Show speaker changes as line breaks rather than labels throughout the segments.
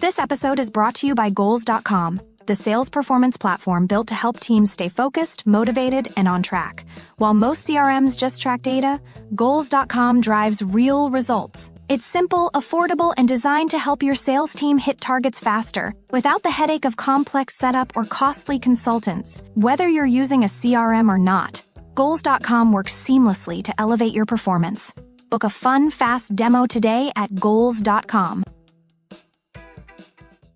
This episode is brought to you by Goals.com, the sales performance platform built to help teams stay focused, motivated, and on track. While most CRMs just track data, Goals.com drives real results. It's simple, affordable, and designed to help your sales team hit targets faster, without the headache of complex setup or costly consultants. Whether you're using a CRM or not, Goals.com works seamlessly to elevate your performance. Book a fun, fast demo today at Goals.com.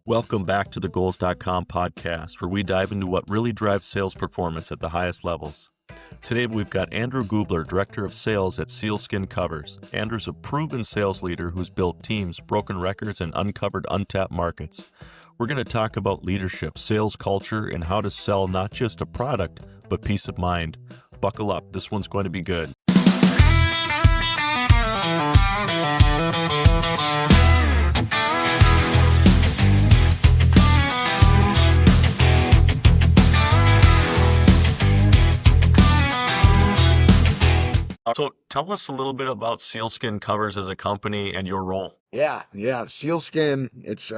Welcome back to the Goals.com podcast, where we dive into what really drives sales performance at the highest levels. Today, we've got Andrew Gubler, Director of Sales at Sealskin Covers. Andrew's a proven sales leader who's built teams, broken records, and uncovered untapped markets. We're going to talk about leadership, sales culture, and how to sell not just a product, but peace of mind. Buckle up. This one's going to be good. So tell us a little bit about Sealskin Covers as a company and your role.
Yeah. Sealskin, it's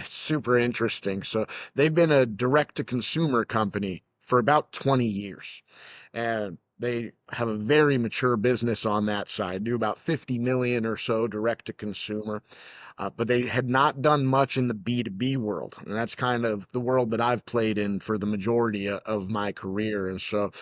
super interesting. So they've been a direct-to-consumer company for about 20 years. And they have a very mature business on that side, do about 50 million or so direct-to-consumer. But they had not done much in the B2B world. And that's kind of the world that I've played in for the majority of my career. And so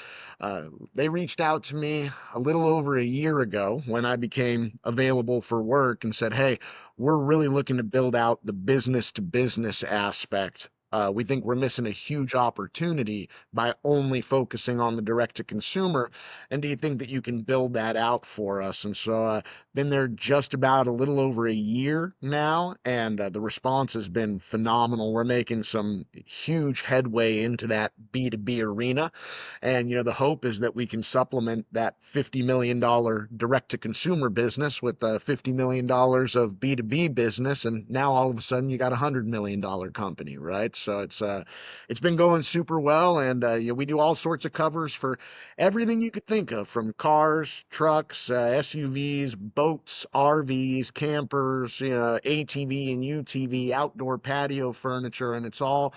they reached out to me a little over a year ago when I became available for work and said, hey, we're really looking to build out the business to business aspect. We think we're missing a huge opportunity by only focusing on the direct to consumer. And do you think that you can build that out for us? And so been there just about a little over a year now, and the response has been phenomenal. We're making some huge headway into that B2B arena. And, the hope is that we can supplement that $50 million direct-to-consumer business with $50 million of B2B business. And now all of a sudden you got a $100 million company, right? So it's been going super well. And we do all sorts of covers for everything you could think of, from cars, trucks, SUVs, boats, RVs, campers, ATV and UTV, outdoor patio furniture, and it's all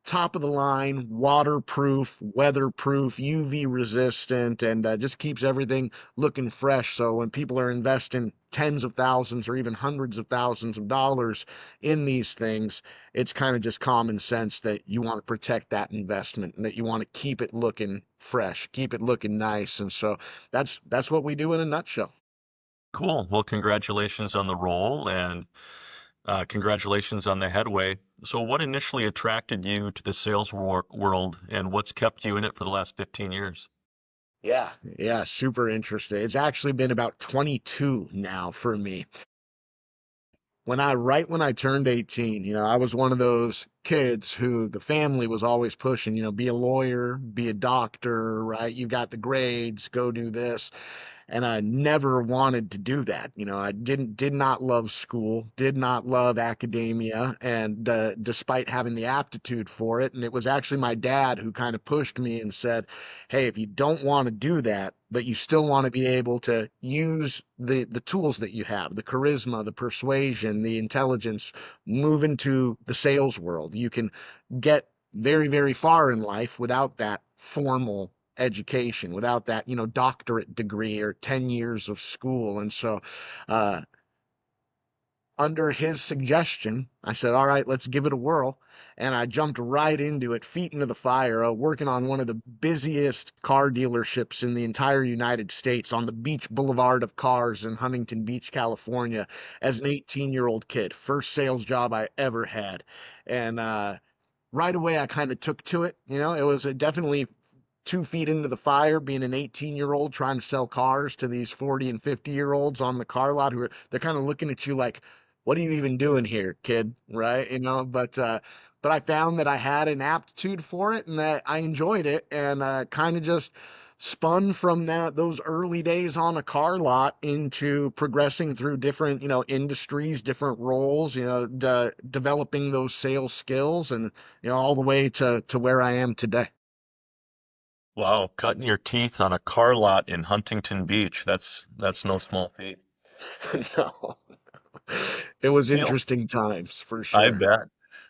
top of the line, waterproof, weatherproof, UV resistant, and just keeps everything looking fresh. So when people are investing tens of thousands or even hundreds of thousands of dollars in these things, it's kind of just common sense that you want to protect that investment and that you want to keep it looking fresh, keep it looking nice. And so that's what we do in a nutshell.
Cool. Well, congratulations on the role and congratulations on the headway. So what initially attracted you to the sales world, and what's kept you in it for the last 15 years?
Yeah, super interesting. It's actually been about 22 now for me. Right when I turned 18, I was one of those kids who the family was always pushing, be a lawyer, be a doctor, right? You got the grades, go do this. And I never wanted to do that. I did not love school, did not love academia, and despite having the aptitude for it. And it was actually my dad who kind of pushed me and said, hey, if you don't want to do that, but you still want to be able to use the tools that you have, the charisma, the persuasion, the intelligence, move into the sales world. You can get very, very far in life without that formal education, without that, doctorate degree or 10 years of school. And so, under his suggestion, I said, all right, let's give it a whirl. And I jumped right into it, feet into the fire, working on one of the busiest car dealerships in the entire United States on the Beach Boulevard of Cars in Huntington Beach, California, as an 18-year-old kid. First sales job I ever had. And right away, I kind of took to it. It was definitely 2 feet into the fire, being an 18-year-old trying to sell cars to these 40 and 50-year-olds on the car lot they're kind of looking at you like, what are you even doing here, kid? Right? But I found that I had an aptitude for it and that I enjoyed it, and kind of just spun from those early days on a car lot into progressing through different, industries, different roles, developing those sales skills, and, all the way to where I am today.
Wow, cutting your teeth on a car lot in Huntington Beach. That's no small feat.
No. It was
Seals,
interesting times for
I
sure.
bet.
Yeah.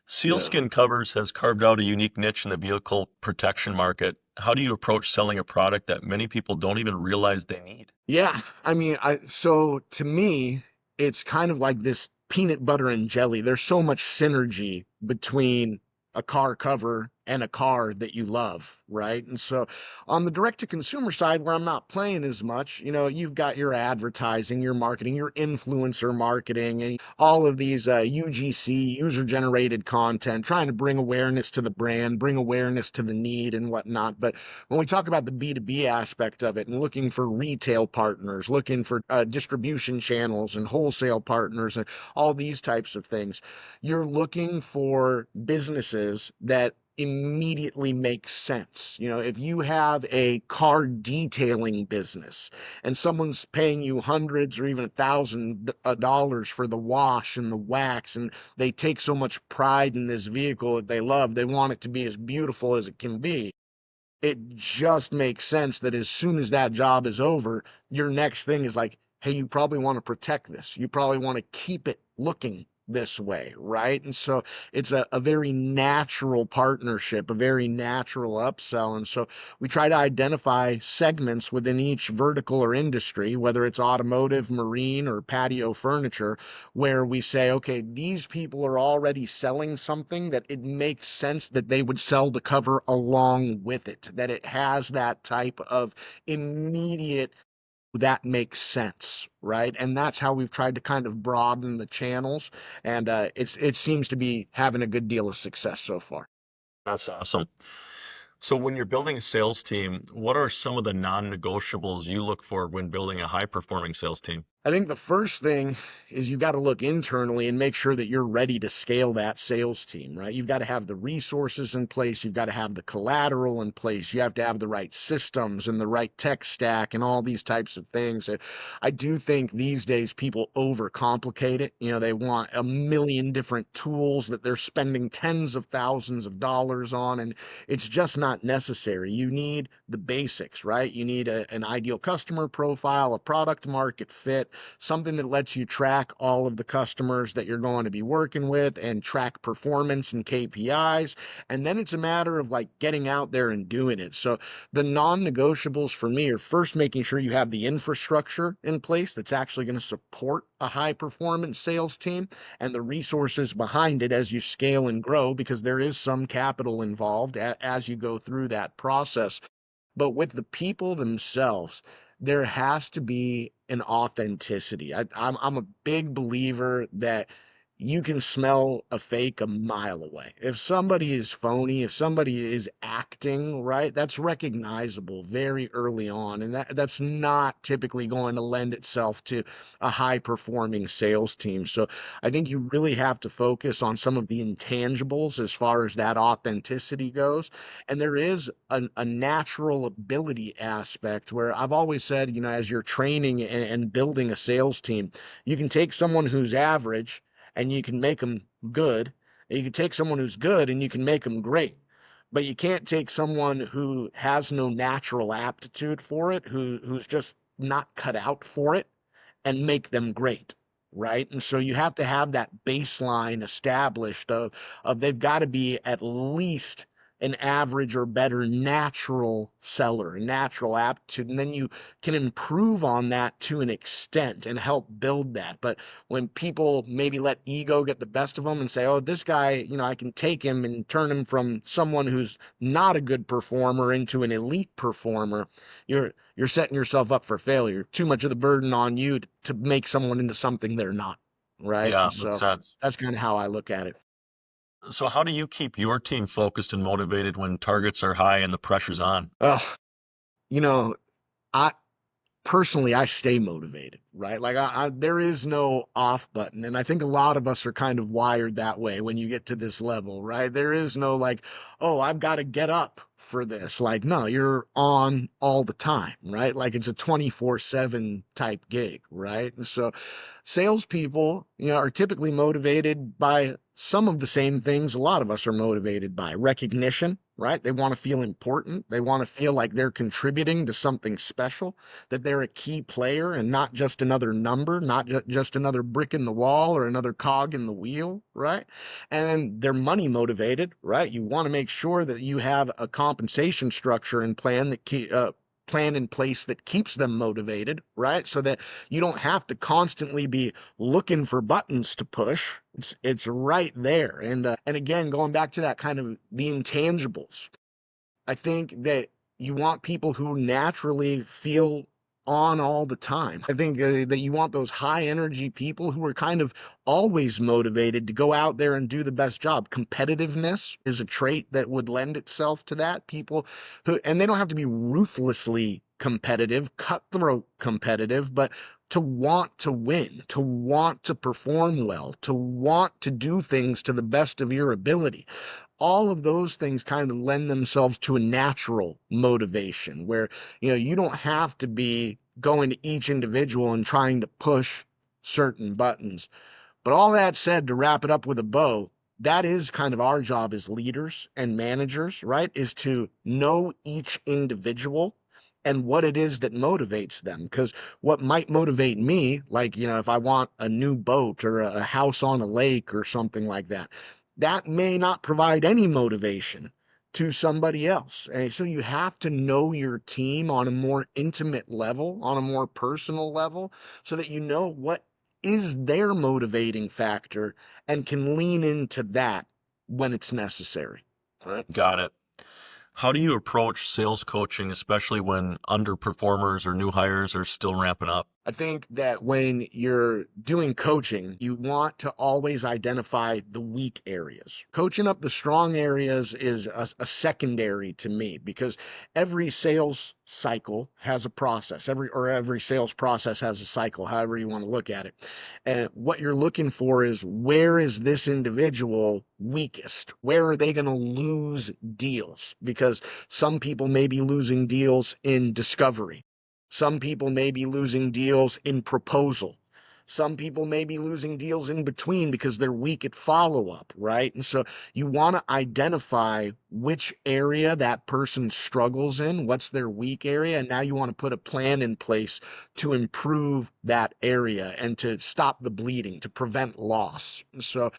Sealskin Covers has carved out a unique niche in the vehicle protection market. How do you approach selling a product that many people don't even realize they need?
Yeah, I mean, so to me, it's kind of like this peanut butter and jelly. There's so much synergy between a car cover and a car that you love, right? And so on the direct to consumer side, where I'm not playing as much, you've got your advertising, your marketing, your influencer marketing, and all of these UGC, user generated content, trying to bring awareness to the brand, bring awareness to the need and whatnot. But when we talk about the B2B aspect of it and looking for retail partners, looking for distribution channels and wholesale partners and all these types of things, you're looking for businesses that immediately make sense. If you have a car detailing business and someone's paying you hundreds or even $1,000 for the wash and the wax, and they take so much pride in this vehicle that they love, they want it to be as beautiful as it can be, it just makes sense that as soon as that job is over, your next thing is like, hey, you probably want to protect this. You probably want to keep it looking this way, right? And so it's a very natural partnership, a very natural upsell. And so we try to identify segments within each vertical or industry, whether it's automotive, marine, or patio furniture, where we say, okay, these people are already selling something that it makes sense that they would sell the cover along with it, that it has that type of immediate, that makes sense, right? And that's how we've tried to kind of broaden the channels, and it seems to be having a good deal of success so far.
That's awesome. So when you're building a sales team, what are some of the non-negotiables you look for when building a high-performing sales team?
I think the first thing is you got to look internally and make sure that you're ready to scale that sales team, right? You've got to have the resources in place. You've got to have the collateral in place. You have to have the right systems and the right tech stack and all these types of things. I do think these days people overcomplicate it. They want a million different tools that they're spending tens of thousands of dollars on, and it's just not necessary. You need the basics, right? You need an ideal customer profile, a product market fit, something that lets you track all of the customers that you're going to be working with and track performance and KPIs. And then it's a matter of like getting out there and doing it. So the non-negotiables for me are first making sure you have the infrastructure in place that's actually going to support a high performance sales team and the resources behind it as you scale and grow, because there is some capital involved as you go through that process. But with the people themselves, there has to be an authenticity. I'm a big believer that you can smell a fake a mile away. If somebody is phony, if somebody is acting right, that's recognizable very early on, and that's not typically going to lend itself to a high performing sales team. So I think you really have to focus on some of the intangibles as far as that authenticity goes. And there is a natural ability aspect where I've always said, as you're training and building a sales team, you can take someone who's average and you can make them good. And you can take someone who's good and you can make them great. But you can't take someone who has no natural aptitude for it, who's just not cut out for it, and make them great, right? And so you have to have that baseline established of they've got to be at least an average or better natural seller, a natural aptitude, and then you can improve on that to an extent and help build that. But when people maybe let ego get the best of them and say, oh, this guy, I can take him and turn him from someone who's not a good performer into an elite performer, you're setting yourself up for failure. Too much of the burden on you to make someone into something they're not, right?
Yeah,
And
makes
so
sense.
that's kind of how I look at it.
So how do you keep your team focused and motivated when targets are high and the pressure's on?
Oh, you know, I personally, I stay motivated, right? Like there is no off button. And I think a lot of us are kind of wired that way when you get to this level, right? There is no like, oh, I've got to get up for this. Like, no, you're on all the time, right? Like it's a 24/7 type gig, right? And so salespeople, are typically motivated by some of the same things a lot of us are motivated by: recognition, right? They want to feel important. They want to feel like they're contributing to something special, that they're a key player and not just another number, not just another brick in the wall or another cog in the wheel, right? And they're money motivated, right? You want to make sure that you have a compensation structure and plan in place that keeps them motivated, right? So that you don't have to constantly be looking for buttons to push. It's right there. And again, going back to that kind of the intangibles, I think that you want people who naturally feel on all the time. I think that you want those high energy people who are kind of always motivated to go out there and do the best job. Competitiveness is a trait that would lend itself to that. People who, and they don't have to be ruthlessly competitive, cutthroat competitive, but to want to win, to want to perform well, to want to do things to the best of your ability. All of those things kind of lend themselves to a natural motivation where, you don't have to be going to each individual and trying to push certain buttons. But all that said, to wrap it up with a bow, that is kind of our job as leaders and managers, right? Is to know each individual and what it is that motivates them. Because what might motivate me, like, if I want a new boat or a house on a lake or something like that, that may not provide any motivation to somebody else. And so you have to know your team on a more intimate level, on a more personal level, so that you know what is their motivating factor and can lean into that when it's necessary. Right?
Got it. How do you approach sales coaching, especially when underperformers or new hires are still ramping up?
I think that when you're doing coaching, you want to always identify the weak areas. Coaching up the strong areas is a secondary to me, because every sales cycle has a process. Every sales process has a cycle, however you want to look at it. And what you're looking for is, where is this individual weakest? Where are they going to lose deals? Because some people may be losing deals in discovery. Some people may be losing deals in proposal. Some people may be losing deals in between because they're weak at follow-up, right? And so you want to identify which area that person struggles in, what's their weak area, and now you want to put a plan in place to improve that area and to stop the bleeding, to prevent loss. So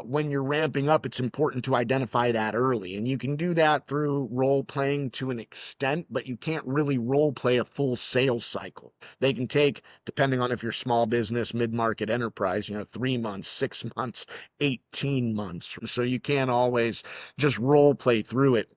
when you're ramping up, it's important to identify that early. And you can do that through role playing to an extent, but you can't really role play a full sales cycle. They can take, depending on if you're small business, mid-market enterprise, 3 months, 6 months, 18 months. So you can't always just role play through it.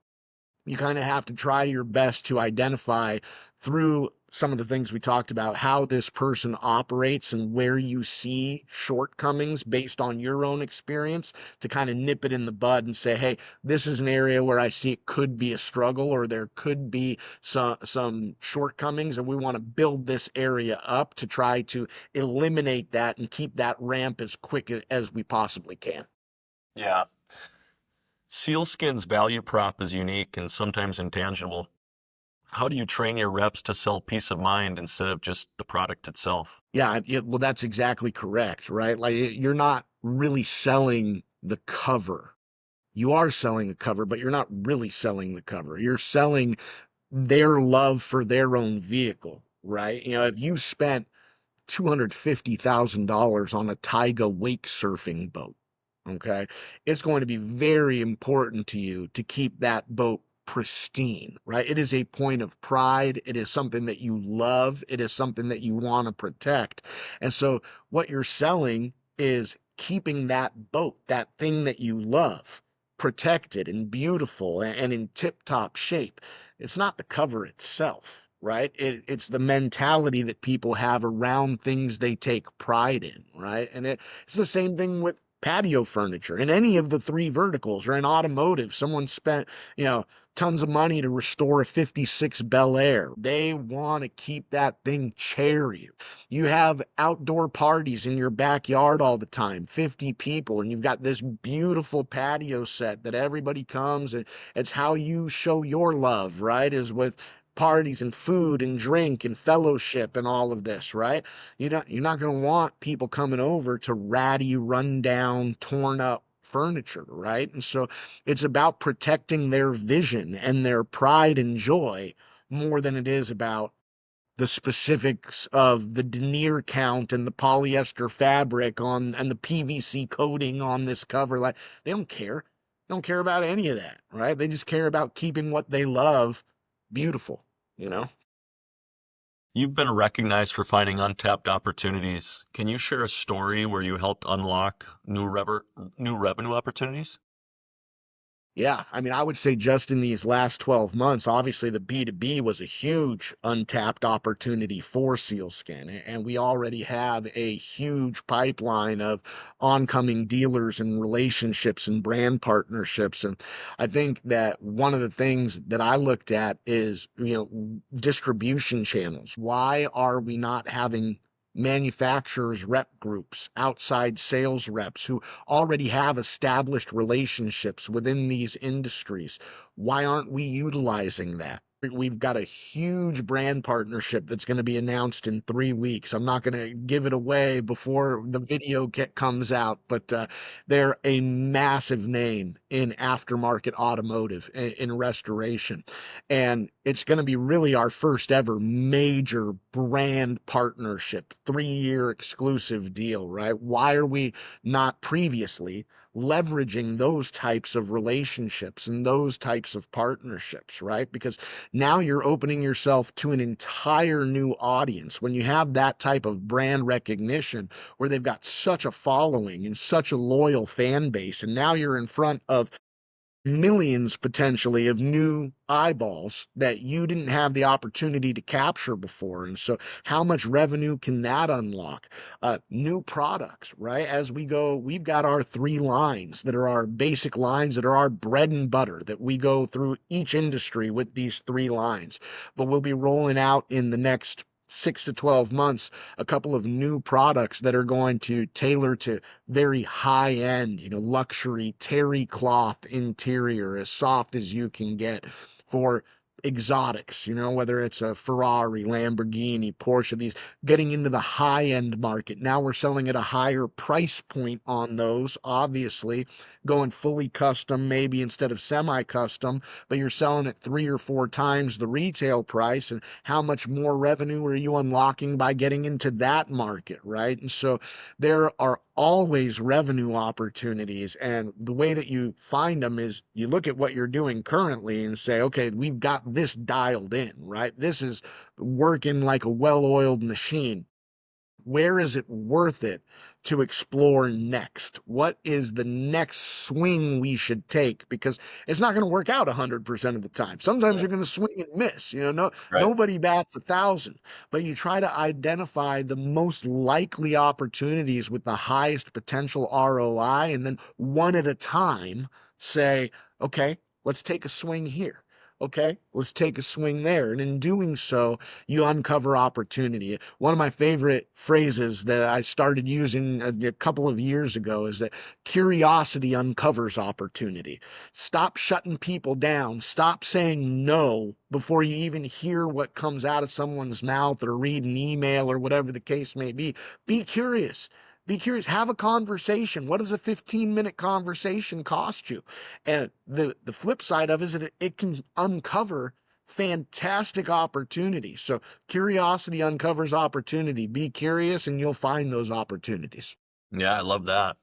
You kind of have to try your best to identify, through some of the things we talked about, how this person operates and where you see shortcomings based on your own experience, to kind of nip it in the bud and say, hey, this is an area where I see it could be a struggle, or there could be some shortcomings, and we want to build this area up to try to eliminate that and keep that ramp as quick as we possibly can.
Yeah. Sealskin's value prop is unique and sometimes intangible. How do you train your reps to sell peace of mind instead of just the product itself?
Yeah, well, that's exactly correct, right? Like, you're not really selling the cover. You are selling the cover, but you're not really selling the cover. You're selling their love for their own vehicle, right? If you spent $250,000 on a Taiga wake surfing boat, okay, it's going to be very important to you to keep that boat pristine, right? It is a point of pride. It is something that you love. It is something that you want to protect. And so what you're selling is keeping that boat, that thing that you love, protected and beautiful and in tip-top shape. It's not the cover itself, right? It's the mentality that people have around things they take pride in, right? And it's the same thing with patio furniture in any of the three verticals, or in automotive. Someone spent, tons of money to restore a 56 Bel Air. They want to keep that thing cherry. You have outdoor parties in your backyard all the time, 50 people, and you've got this beautiful patio set that everybody comes, and it's how you show your love, right? Is with parties and food and drink and fellowship and all of this, right? You're not going to want people coming over to ratty, run down, torn up furniture, right? And so it's about protecting their vision and their pride and joy more than it is about the specifics of the denier count and the polyester fabric on and the PVC coating on this cover. Like, they don't care. They don't care about any of that, right? They just care about keeping what they love beautiful, you know?
You've been recognized for finding untapped opportunities. Can you share a story where you helped unlock new revenue opportunities?
Yeah, I mean, I would say just in these last 12 months, obviously the B2B was a huge untapped opportunity for Sealskin. And we already have a huge pipeline of oncoming dealers and relationships and brand partnerships. And I think that one of the things that I looked at is, distribution channels. Why are we not having manufacturers rep groups, outside sales reps who already have established relationships within these industries? Why aren't we utilizing that? We've got a huge brand partnership that's going to be announced in 3 weeks. I'm not going to give it away before the video comes out, but they're a massive name in aftermarket automotive, in restoration. And it's going to be really our first ever major brand partnership, 3-year exclusive deal, right? Why are we not previously leveraging those types of relationships and those types of partnerships, right? Because now you're opening yourself to an entire new audience when you have that type of brand recognition where they've got such a following and such a loyal fan base. And now you're in front of millions potentially of new eyeballs that you didn't have the opportunity to capture before. And so how much revenue can that unlock? New products, right? As we go, we've got our 3 lines that are our basic lines, that are our bread and butter, that we go through each industry with these 3 lines. But we'll be rolling out in the next 6 to 12 months a couple of new products that are going to tailor to very high end, luxury terry cloth interior, as soft as you can get, for exotics, whether it's a Ferrari, Lamborghini, Porsche, these getting into the high end market. Now we're selling at a higher price point on those, obviously, going fully custom, maybe instead of semi-custom, but you're selling at 3 or 4 times the retail price. And how much more revenue are you unlocking by getting into that market, right? And so there are always revenue opportunities. And the way that you find them is you look at what you're doing currently and say, okay, we've got this dialed in, right? This is working like a well-oiled machine. Where is it worth it to explore next? What is the next swing we should take? Because it's not going to work out 100% of the time. Sometimes
Yeah.
you're going to swing and miss. No,
Right.
nobody bats 1,000, but you try to identify the most likely opportunities with the highest potential ROI, and then one at a time say, okay, let's take a swing here. Okay, let's take a swing there. And in doing so, you uncover opportunity. One of my favorite phrases that I started using a couple of years ago is that curiosity uncovers opportunity. Stop shutting people down. Stop saying no before you even hear what comes out of someone's mouth or read an email or whatever the case may be. Be curious. Be curious. Have a conversation. What does a 15-minute conversation cost you? And the flip side of it is that it can uncover fantastic opportunities. So curiosity uncovers opportunity. Be curious and you'll find those opportunities.
Yeah, I love that.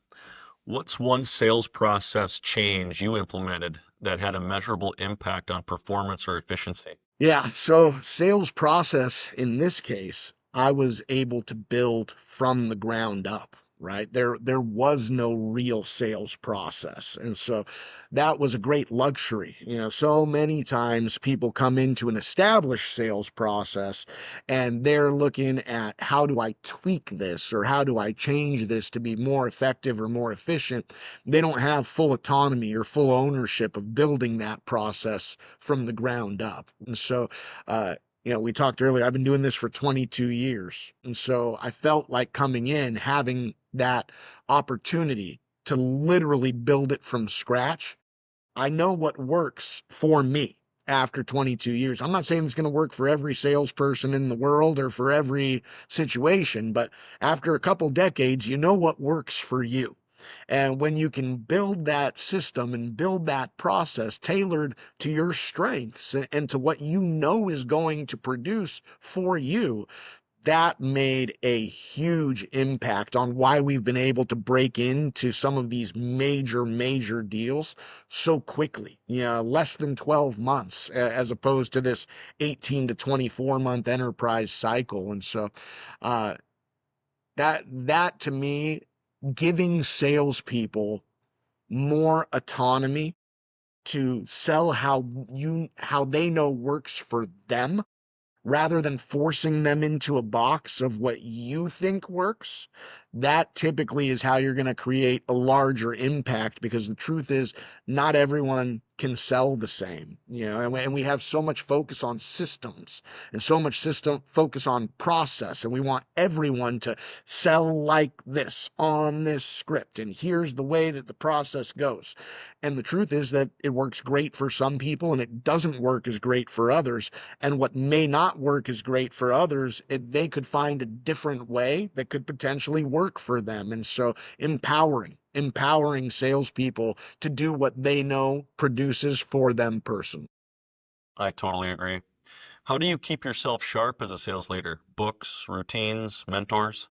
What's one sales process change you implemented that had a measurable impact on performance or efficiency?
Yeah, so sales process in this case, I was able to build from the ground up, right? There was no real sales process. And so that was a great luxury. So many times people come into an established sales process and they're looking at, how do I tweak this, or how do I change this to be more effective or more efficient? They don't have full autonomy or full ownership of building that process from the ground up. And so, we talked earlier, I've been doing this for 22 years. And so I felt like coming in, having that opportunity to literally build it from scratch. I know what works for me after 22 years. I'm not saying it's going to work for every salesperson in the world or for every situation, but after a couple decades, you know what works for you. And when you can build that system and build that process tailored to your strengths and to what you know is going to produce for you, that made a huge impact on why we've been able to break into some of these major deals so quickly. Less than 12 months as opposed to this 18 to 24-month enterprise cycle. And so uh, that to me, giving salespeople more autonomy to sell how they know works for them rather than forcing them into a box of what you think works, that typically is how you're going to create a larger impact, because the truth is not everyone can sell the same, and we have so much focus on systems and so much system focus on process, and we want everyone to sell like this on this script, and here's the way that the process goes. And the truth is that it works great for some people and it doesn't work as great for others. And what may not work as great for others, they could find a different way that could potentially work for them. And so empowering salespeople to do what they know produces for them personally.
I totally agree. How do you keep yourself sharp as a sales leader? Books, routines, mentors?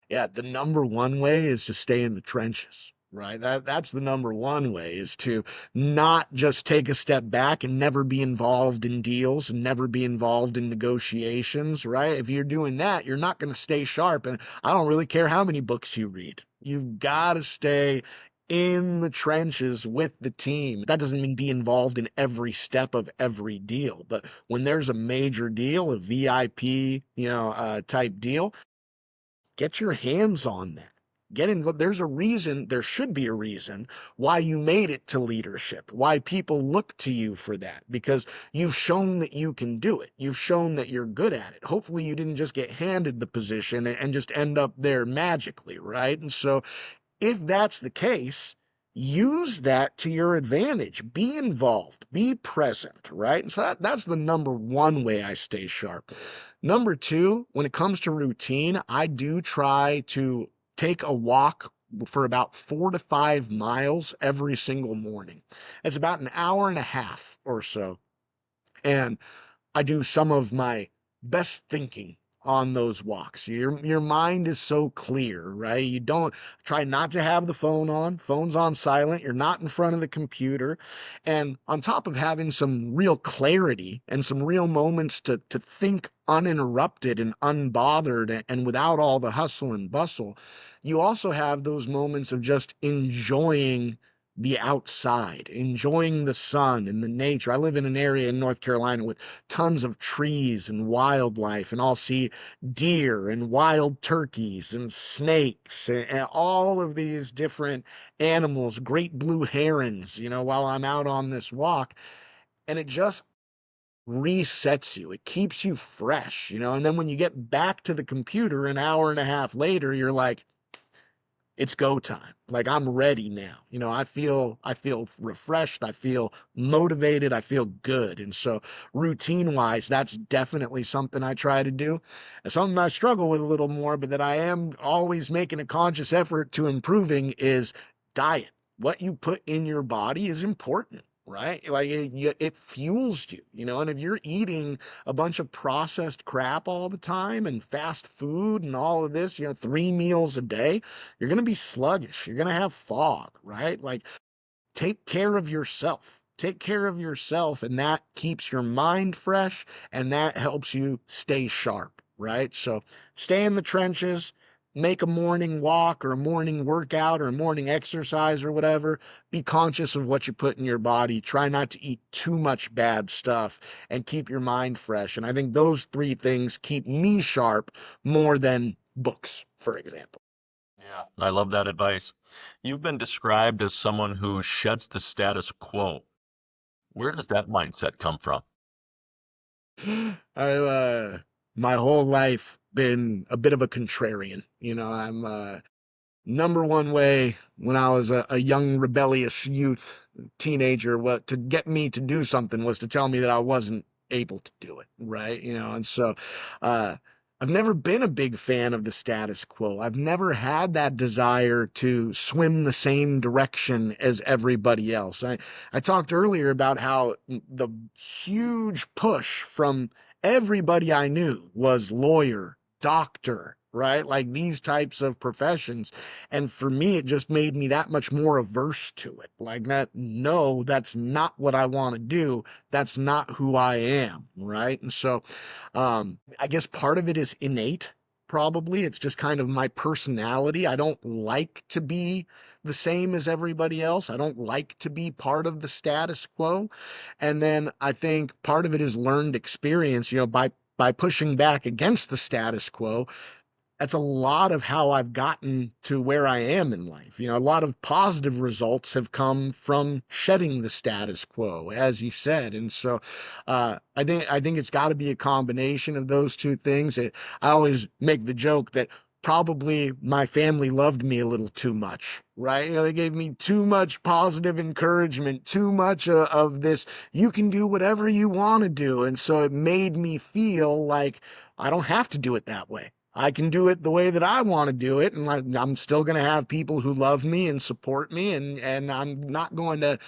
Yeah, the number one way is to stay in the trenches, right? That's the number one way, is to not just take a step back and never be involved in deals and never be involved in negotiations, right? If you're doing that, you're not going to stay sharp. And I don't really care how many books you read. You've got to stay in the trenches with the team. That doesn't mean be involved in every step of every deal, but when there's a major deal, a VIP, type deal, get your hands on that. Get involved. There should be a reason why you made it to leadership, why people look to you for that, because you've shown that you can do it. You've shown that you're good at it. Hopefully you didn't just get handed the position and just end up there magically, right? And so if that's the case, use that to your advantage. Be involved, be present, right? And so that's the number one way I stay sharp. Number two, when it comes to routine, I do try to take a walk for about 4 to 5 miles every single morning. It's about an hour and a half or so. And I do some of my best thinking on those walks. Your mind is so clear, right? You don't try not to have the phone on. Phone's on silent. You're not in front of the computer. And on top of having some real clarity and some real moments to think uninterrupted and unbothered and without all the hustle and bustle, you also have those moments of just enjoying the outside, enjoying the sun and the nature. I live in an area in North Carolina with tons of trees and wildlife, and I'll see deer and wild turkeys and snakes and all of these different animals, great blue herons, while I'm out on this walk. And it just resets you. It keeps you fresh, and then when you get back to the computer an hour and a half later, you're like, it's go time. Like, I'm ready now. I feel refreshed. I feel motivated. I feel good. And so routine wise, that's definitely something I try to do. And something I struggle with a little more, but that I am always making a conscious effort to improving, is diet. What you put in your body is important. Right? Like it fuels you, and if you're eating a bunch of processed crap all the time and fast food and all of this, 3 meals a day, you're going to be sluggish. You're going to have fog, right? Like, take care of yourself. Take care of yourself, and that keeps your mind fresh and that helps you stay sharp, right? So stay in the trenches, make a morning walk or a morning workout or a morning exercise or whatever. Be conscious of what you put in your body. Try not to eat too much bad stuff and keep your mind fresh. And I think those three things keep me sharp more than books, for example.
Yeah. I love that advice. You've been described as someone who sheds the status quo. Where does that mindset come from?
I've my whole life been a bit of a contrarian. I'm number one way when I was a young rebellious youth teenager, what to get me to do something was to tell me that I wasn't able to do it, right? And so uh I've never been a big fan of the status quo. I've never had that desire to swim the same direction as everybody else. I talked earlier about how the huge push from everybody I knew was lawyer, doctor, right? Like these types of professions. And for me, it just made me that much more averse to it. Like that, no, that's not what I want to do. That's not who I am, right? And so, I guess part of it is innate, probably. It's just kind of my personality. I don't like to be the same as everybody else. I don't like to be part of the status quo. And then I think part of it is learned experience, by pushing back against the status quo. That's a lot of how I've gotten to where I am in life. A lot of positive results have come from shedding the status quo, as you said. And so I think it's got to be a combination of those two things. I always make the joke that probably my family loved me a little too much, right? They gave me too much positive encouragement, too much of this, you can do whatever you want to do. And so it made me feel like I don't have to do it that way. I can do it the way that I want to do it, and I'm still going to have people who love me and support me, and I'm not going to,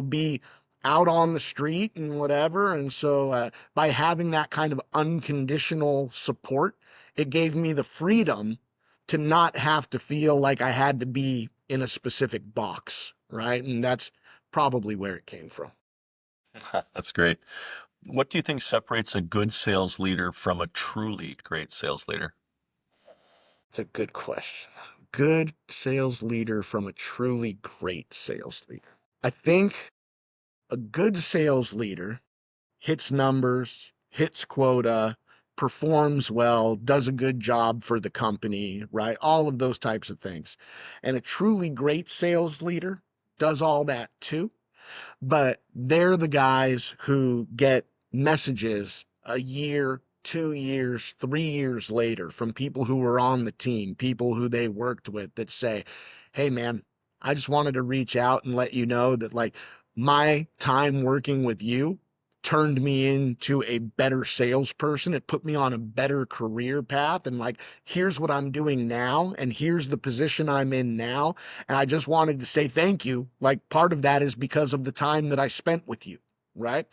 be out on the street and whatever. And so by having that kind of unconditional support, it gave me the freedom to not have to feel like I had to be in a specific box, right? And that's probably where it came from.
That's great. What do you think separates a good sales leader from a truly great sales leader?
It's a good question. Good sales leader from a truly great sales leader. I think a good sales leader hits numbers, hits quota, performs well, does a good job for the company, right? All of those types of things. And a truly great sales leader does all that too, but they're the guys who get messages a year, 2 years, 3 years later from people who were on the team, people who they worked with that say, hey man, I just wanted to reach out and let you know that like my time working with you turned me into a better salesperson. It put me on a better career path. And like, here's what I'm doing now. And here's the position I'm in now. And I just wanted to say thank you. Like part of that is because of the time that I spent with you, right?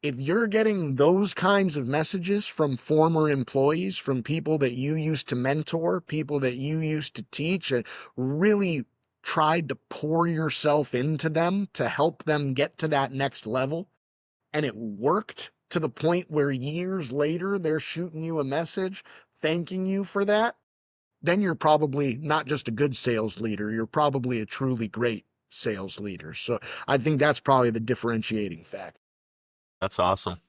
If you're getting those kinds of messages from former employees, from people that you used to mentor, people that you used to teach, and really tried to pour yourself into them to help them get to that next level, and it worked to the point where years later they're shooting you a message thanking you for that, then you're probably not just a good sales leader, you're probably a truly great sales leader. So I think that's probably the differentiating factor.
That's awesome.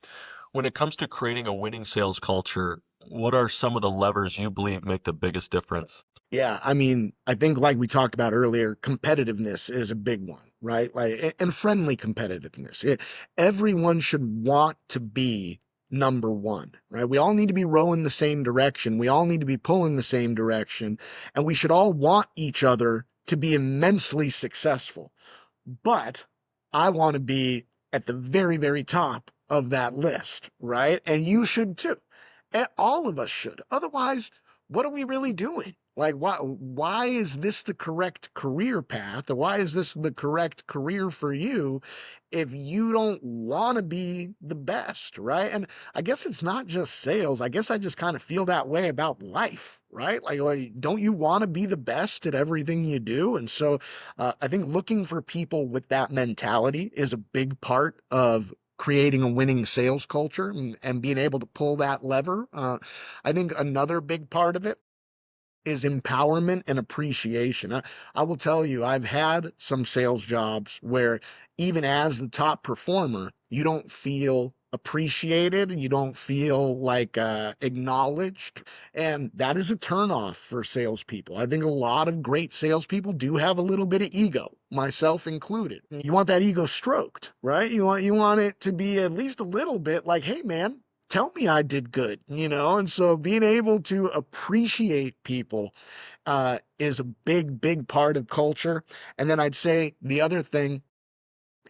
When it comes to creating a winning sales culture, what are some of the levers you believe make the biggest difference?
Yeah, I mean, I think like we talked about earlier, competitiveness is a big one, right? Like, and friendly competitiveness. Everyone should want to be number one, right? We all need to be rowing the same direction. We all need to be pulling the same direction, and we should all want each other to be immensely successful. But I want to be at the very, very top of that list, right? And you should too. And all of us should. Otherwise, what are we really doing? Like, why is this the correct career path? Or why is this the correct career for you if you don't want to be the best, right? And I guess it's not just sales. I guess I just kind of feel that way about life, right? Like don't you want to be the best at everything you do? And so I think looking for people with that mentality is a big part of creating a winning sales culture and being able to pull that lever. I think another big part of it is empowerment and appreciation. I will tell you, I've had some sales jobs where even as the top performer, you don't feel appreciated, you don't feel like acknowledged, and that is a turnoff for salespeople. I think a lot of great salespeople do have a little bit of ego, myself included. You want that ego stroked, right? You want it to be at least a little bit like, hey man, tell me I did good, And so being able to appreciate people is a big, big part of culture. And then I'd say the other thing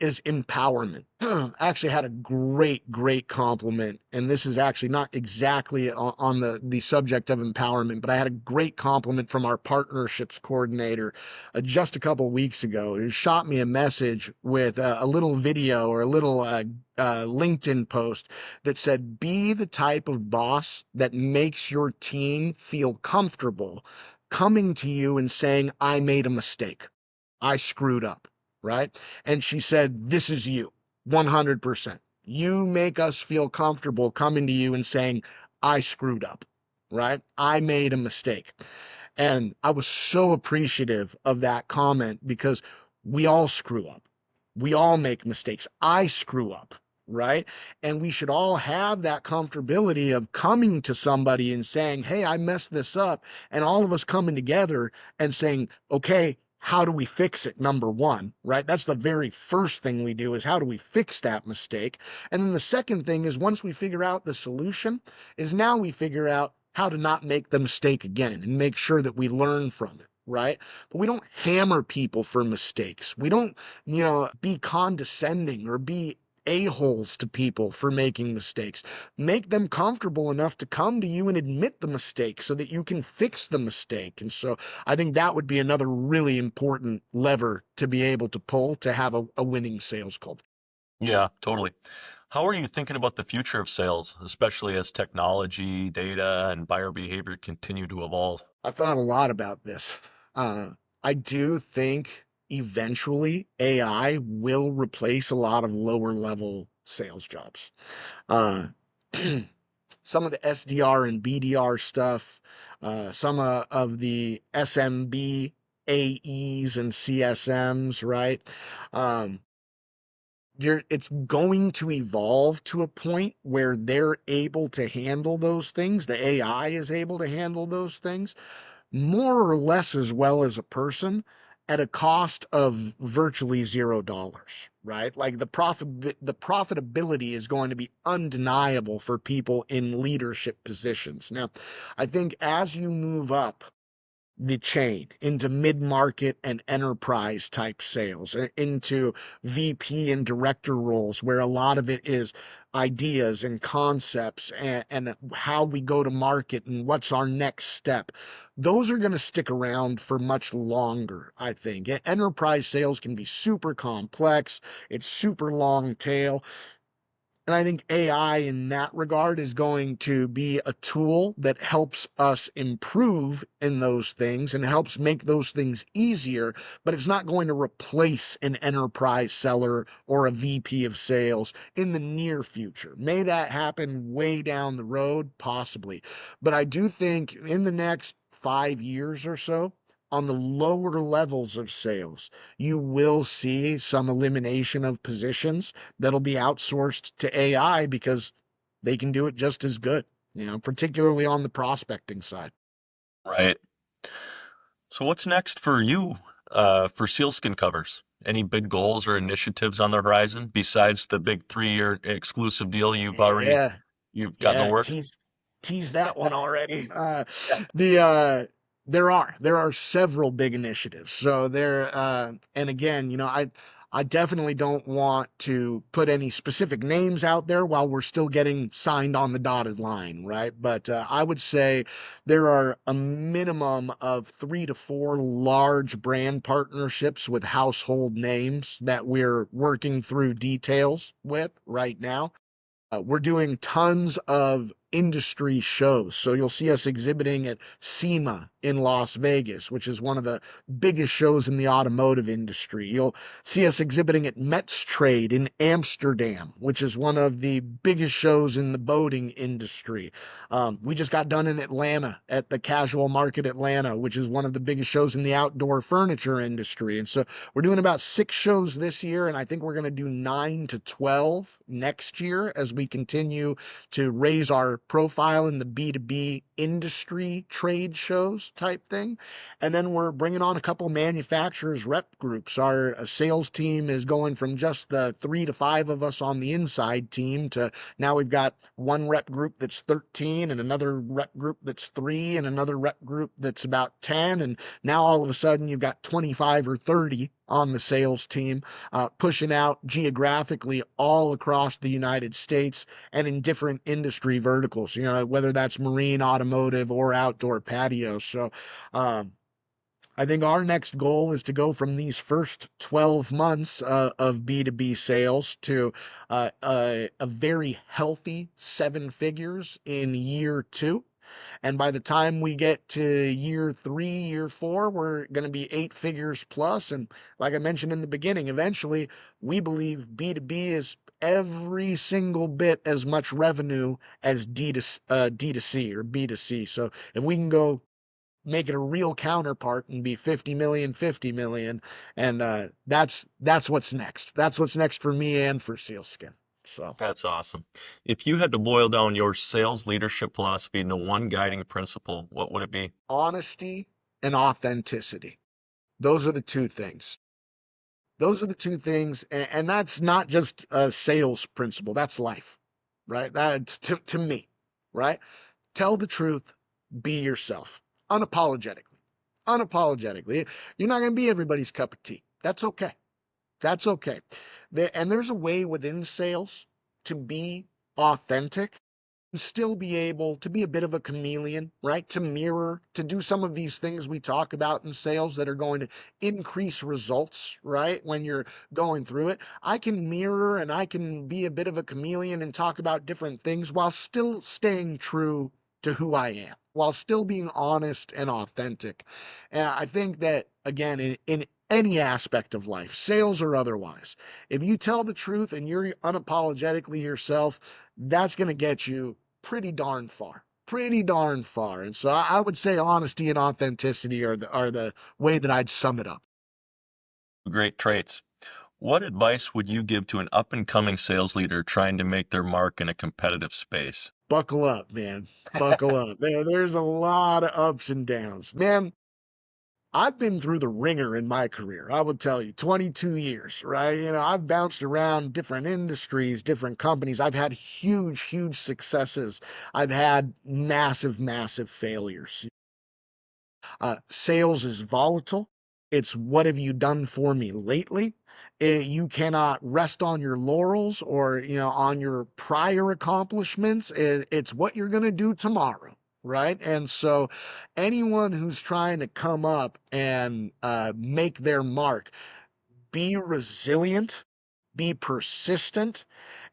is empowerment. I actually had a great compliment, and this is actually not exactly on the subject of empowerment, but I had a great compliment from our partnerships coordinator just a couple weeks ago, who shot me a message with a little video or a little LinkedIn post that said, "Be the type of boss that makes your team feel comfortable coming to you and saying, 'I made a mistake. I screwed up,' right?" And she said, "This is you, 100%. You make us feel comfortable coming to you and saying, 'I screwed up,' right? I made a mistake." And I was so appreciative of that comment because we all screw up. We all make mistakes. I screw up, right? And we should all have that comfortability of coming to somebody and saying, "Hey, I messed this up." And all of us coming together and saying, "Okay, how do we fix it?" Number one, right? That's the very first thing we do, is how do we fix that mistake? And then the second thing is, once we figure out the solution, is now we figure out how to not make the mistake again and make sure that we learn from it, right? But we don't hammer people for mistakes. We don't, be condescending or be a-holes to people for making mistakes. Make them comfortable enough to come to you and admit the mistake so that you can fix the mistake. And so I think that would be another really important lever to be able to pull to have a winning sales culture.
Yeah, totally. How are you thinking about the future of sales, especially as technology, data, and buyer behavior continue to evolve?
I've thought a lot about this. Uh, I do think eventually AI will replace a lot of lower level sales jobs. Uh, some of the SDR and BDR stuff, some of the SMB AEs and CSMs, right? Um, it's going to evolve to a point where they're able to handle those things. The AI is able to handle those things more or less as well as a person at a cost of virtually $0, right? Like the profitability is going to be undeniable for people in leadership positions. Now, I think as you move up the chain into mid-market and enterprise type sales, into VP and director roles, where a lot of it is ideas and concepts and how we go to market and what's our next step. Those are going to stick around for much longer, I think. Enterprise sales can be super complex. It's super long tail. And I think AI in that regard is going to be a tool that helps us improve in those things and helps make those things easier, but it's not going to replace an enterprise seller or a VP of sales in the near future. May that happen way down the road? Possibly. But I do think in the next 5 years or so, on the lower levels of sales, you will see some elimination of positions that'll be outsourced to AI because they can do it just as good, particularly on the prospecting side.
Right. So what's next for you, for Sealskin Covers? Any big goals or initiatives on the horizon besides the big 3-year exclusive deal
Yeah,
you've got in the
yeah,
works?
tease that one already.
Yeah.
The there are several big initiatives. So and again, I definitely don't want to put any specific names out there while we're still getting signed on the dotted line, right? But I would say there are a minimum of 3 to 4 large brand partnerships with household names that we're working through details with right now. We're doing tons of industry shows. So you'll see us exhibiting at SEMA in Las Vegas, which is one of the biggest shows in the automotive industry. You'll see us exhibiting at Mets Trade in Amsterdam, which is one of the biggest shows in the boating industry. We just got done in Atlanta at the Casual Market Atlanta, which is one of the biggest shows in the outdoor furniture industry. And so we're doing about 6 shows this year, and I think we're going to do 9 to 12 next year as we continue to raise our profile in the B2B industry trade shows type thing. And then we're bringing on a couple manufacturers rep groups. Our sales team is going from just the 3 to 5 of us on the inside team to now we've got one rep group that's 13 and another rep group that's 3 and another rep group that's about 10. And now all of a sudden you've got 25 or 30 on the sales team, pushing out geographically all across the United States and in different industry verticals, whether that's marine, automotive, or outdoor patios. So, I think our next goal is to go from these first 12 months of B2B sales to a very healthy 7 figures in year 2. And by the time we get to year 3, year 4, we're going to be 8 figures plus. And like I mentioned in the beginning, eventually we believe B2B is every single bit as much revenue as D2C or B2C. So if we can go make it a real counterpart and be 50 million, 50 million. And that's what's next. That's what's next for me and for Sealskin. So
That's awesome. If you had to boil down your sales leadership philosophy into one guiding principle, what would it be?
honesty and authenticity. Those are the two things. Those are the two things. And that's not just a sales principle. That's life, right? That to me, right? Tell the truth, be yourself, unapologetically. Unapologetically. You're not going to be everybody's cup of tea. That's okay. That's okay. And there's a way within sales to be authentic and still be able to be a bit of a chameleon, right? To mirror, to do some of these things we talk about in sales that are going to increase results, right? When you're going through it, I can mirror and I can be a bit of a chameleon and talk about different things while still staying true to who I am, while still being honest and authentic. And I think that, again, in any aspect of life, sales or otherwise, if you tell the truth and you're unapologetically yourself, that's going to get you pretty darn far. Pretty darn far. And so I would say honesty and authenticity are the way that I'd sum it up.
Great traits. What advice would you give to an up-and-coming sales leader trying to make their mark in a competitive space?
Buckle up, man. Buckle up. There's a lot of ups and downs. Man, I've been through the ringer in my career. I will tell you, 22 years, right? I've bounced around different industries, different companies. I've had huge, huge successes. I've had massive, massive failures. Sales is volatile. It's what have you done for me lately? You cannot rest on your laurels or, on your prior accomplishments. It's what you're going to do tomorrow. Right. And so anyone who's trying to come up and make their mark, be resilient, be persistent,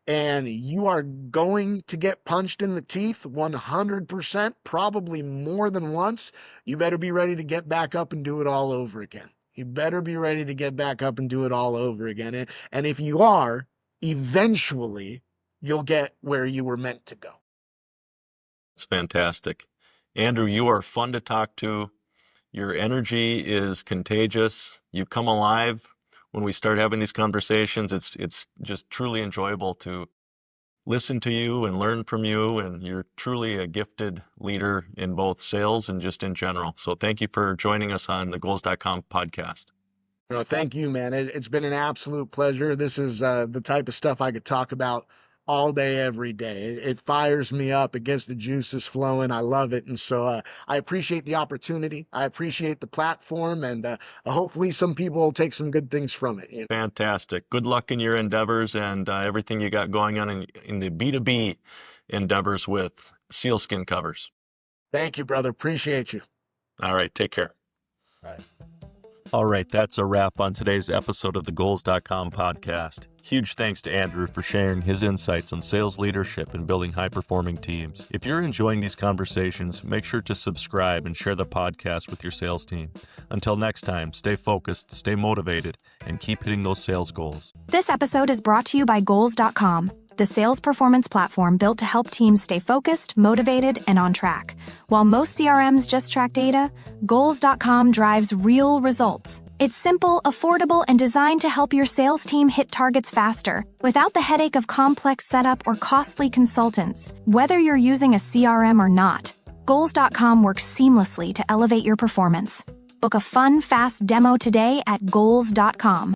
and you are going to get punched in the teeth 100%, probably more than once. You better be ready to get back up and do it all over again. You better be ready to get back up and do it all over again. And if you are, eventually you'll get where you were meant to go.
It's fantastic. Andrew, you are fun to talk to. Your energy is contagious. You come alive when we start having these conversations. It's just truly enjoyable to listen to you and learn from you. And you're truly a gifted leader in both sales and just in general. So thank you for joining us on the Goals.com podcast.
No, thank you, man. It's been an absolute pleasure. This is the type of stuff I could talk about all day, every day. It fires me up. It gets the juices flowing. I love it. And so I appreciate the opportunity. I appreciate the platform. And hopefully some people will take some good things from it.
Fantastic. Good luck in your endeavors and everything you got going on in the B2B endeavors with Sealskin Covers.
Thank you, brother. Appreciate you.
All right. Take care.
All right.
All right, that's a wrap on today's episode of the Goals.com podcast. Huge thanks to Andrew for sharing his insights on sales leadership and building high-performing teams. If you're enjoying these conversations, make sure to subscribe and share the podcast with your sales team. Until next time, stay focused, stay motivated, and keep hitting those sales goals.
This episode is brought to you by Goals.com, the sales performance platform built to help teams stay focused, motivated, and on track. While most CRMs just track data, Goals.com drives real results. It's simple, affordable, and designed to help your sales team hit targets faster, without the headache of complex setup or costly consultants. Whether you're using a CRM or not, Goals.com works seamlessly to elevate your performance. Book a fun, fast demo today at Goals.com.